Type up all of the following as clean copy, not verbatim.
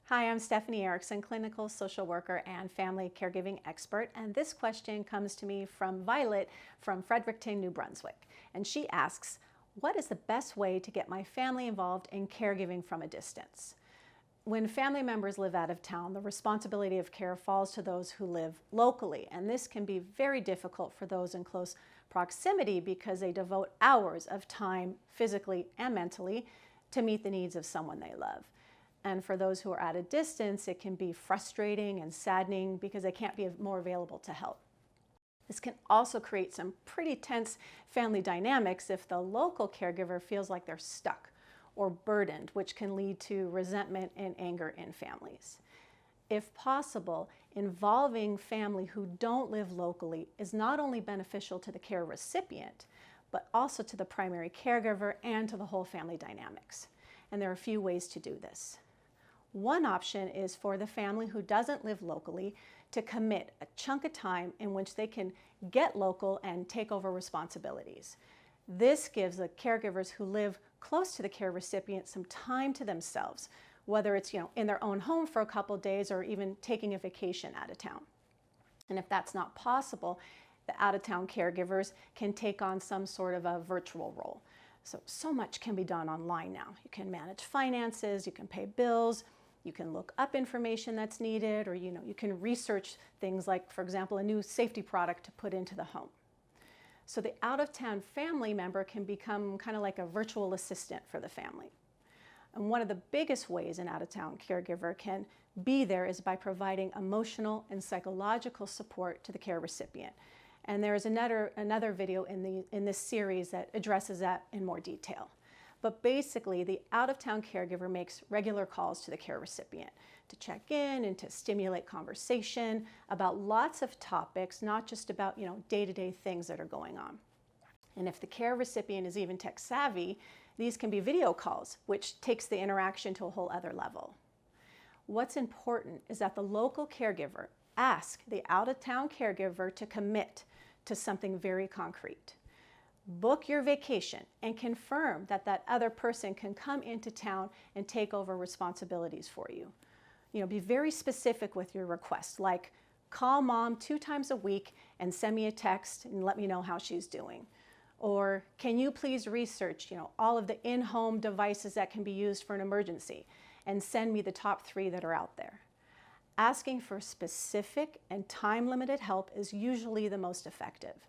Hi, I'm Stephanie Erickson, clinical social worker and family caregiving expert, and this question comes to me from Violet from Fredericton, New Brunswick. And she asks, what is the best way to get my family involved in caregiving from a distance? When family members live out of town, the responsibility of care falls to those who live locally, and this can be very difficult for those in close proximity because they devote hours of time physically and mentally to meet the needs of someone they love. And for those who are at a distance, it can be frustrating and saddening because they can't be more available to help. This can also create some pretty tense family dynamics if the local caregiver feels like they're stuck or burdened, which can lead to resentment and anger in families. If possible, involving family who don't live locally is not only beneficial to the care recipient, but also to the primary caregiver and to the whole family dynamics. And there are a few ways to do this. One option is for the family who doesn't live locally to commit a chunk of time in which they can get local and take over responsibilities. This gives the caregivers who live close to the care recipient some time to themselves, whether it's in their own home for a couple of days or even taking a vacation out of town. And if that's not possible, the out-of-town caregivers can take on some sort of a virtual role. So much can be done online now. You can manage finances, you can pay bills, you can look up information that's needed, or you can research things like, for example, a new safety product to put into the home. So the out-of-town family member can become kind of like a virtual assistant for the family. And one of the biggest ways an out-of-town caregiver can be there is by providing emotional and psychological support to the care recipient. And there is another video in this series that addresses that in more detail. But basically, the out-of-town caregiver makes regular calls to the care recipient to check in and to stimulate conversation about lots of topics, not just about day-to-day things that are going on. And if the care recipient is even tech savvy, these can be video calls, which takes the interaction to a whole other level. What's important is that the local caregiver ask the out-of-town caregiver to commit to something very concrete. Book your vacation and confirm that that other person can come into town and take over responsibilities for you. Be very specific with your request, like call mom 2 times a week and send me a text and let me know how she's doing. Or can you please research all of the in-home devices that can be used for an emergency and send me the top 3 that are out there. Asking for specific and time-limited help is usually the most effective.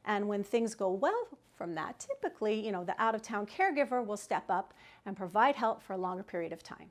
And when things go well from that, typically, the out-of-town caregiver will step up and provide help for a longer period of time.